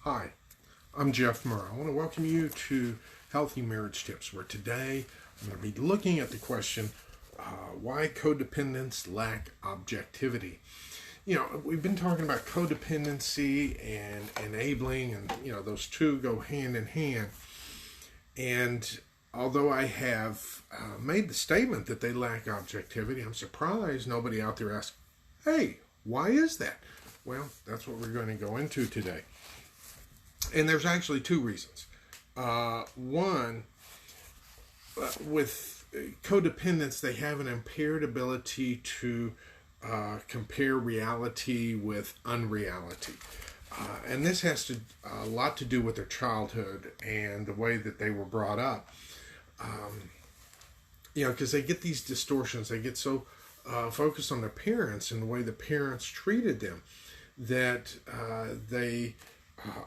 Hi, I'm Jeff Murr. I want to welcome you to Healthy Marriage Tips, where today I'm going to be looking at the question, why codependents lack objectivity. We've been talking about codependency and enabling, and, those two go hand in hand. And although I have made the statement that they lack objectivity, I'm surprised nobody out there asks, hey, why is that? Well, that's what we're going to go into today. And there's actually two reasons. One, with codependents, they have an impaired ability to compare reality with unreality. And this has a lot to do with their childhood and the way that they were brought up. Because they get these distortions. They get so focused on their parents and the way the parents treated them that they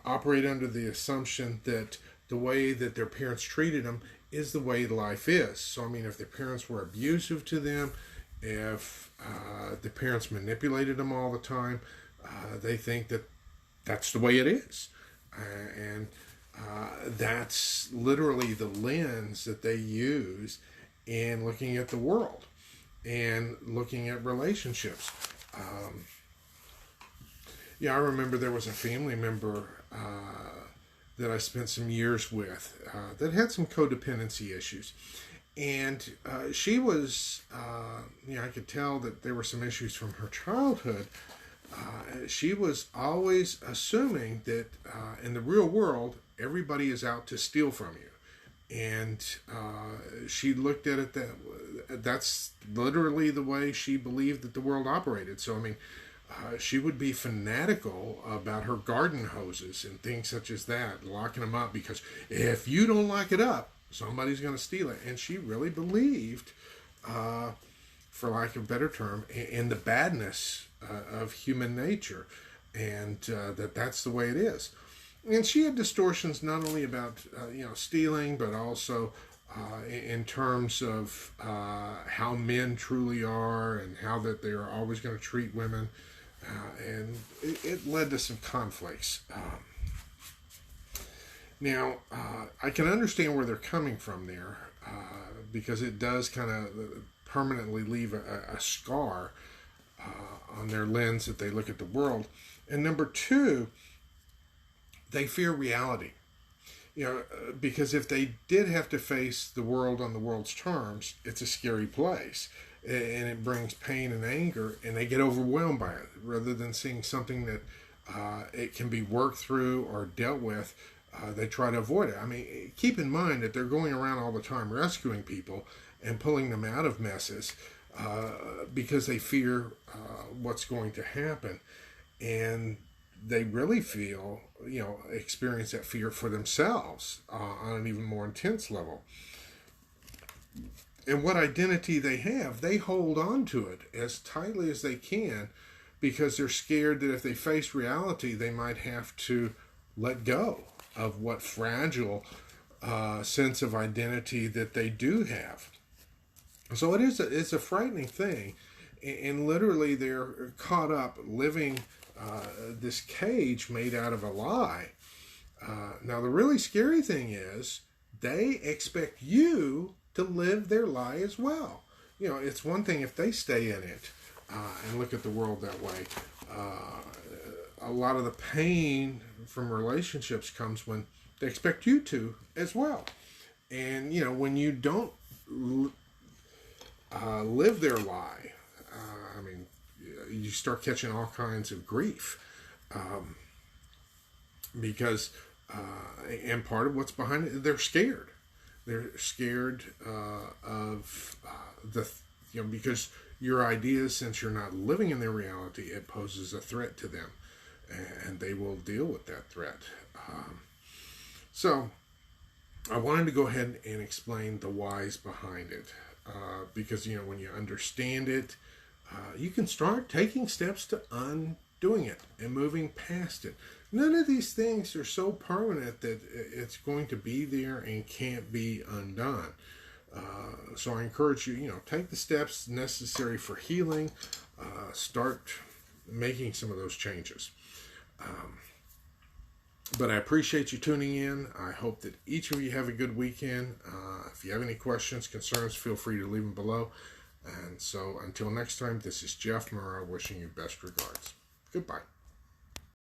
operate under the assumption that the way that their parents treated them is the way life is. So, if their parents were abusive to them, if the parents manipulated them all the time, they think that that's the way it is. And that's literally the lens that they use in looking at the world and looking at relationships. I remember there was a family member that I spent some years with that had some codependency issues. And she was, I could tell that there were some issues from her childhood. She was always assuming that in the real world, everybody is out to steal from you. And she looked at it that's literally the way she believed that the world operated. So, she would be fanatical about her garden hoses and things such as that, locking them up because if you don't lock it up, somebody's going to steal it. And she really believed, for lack of a better term, in the badness of human nature, and that's the way it is. And she had distortions not only about stealing, but also in terms of how men truly are and how that they are always going to treat women. And it led to some conflicts. Now, I can understand where they're coming from there, because it does kind of permanently leave a scar on their lens that they look at the world. And number two, they fear reality. Because if they did have to face the world on the world's terms, it's a scary place. And it brings pain and anger, and they get overwhelmed by it. Rather than seeing something that it can be worked through or dealt with, they try to avoid it. Keep in mind that they're going around all the time rescuing people and pulling them out of messes because they fear what's going to happen. And they really feel, experience that fear for themselves on an even more intense level. And what identity they have, they hold on to it as tightly as they can because they're scared that if they face reality, they might have to let go of what fragile sense of identity that they do have. So it's a frightening thing. And literally they're caught up living this cage made out of a lie. Now, the really scary thing is they expect you to live their lie as well. It's one thing if they stay in it and look at the world that way. A lot of the pain from relationships comes when they expect you to as well. And, when you don't live their lie, you start catching all kinds of grief. Because, and part of what's behind it, they're scared. They're scared of because your ideas, since you're not living in their reality, it poses a threat to them, and they will deal with that threat. So I wanted to go ahead and explain the whys behind it, because when you understand it, you can start taking steps to undoing it and moving past it. None of these things are so permanent that it's going to be there and can't be undone. So I encourage you, take the steps necessary for healing. Start making some of those changes. But I appreciate you tuning in. I hope that each of you have a good weekend. If you have any questions, concerns, feel free to leave them below. And so until next time, this is Jeff Murrah wishing you best regards. Goodbye.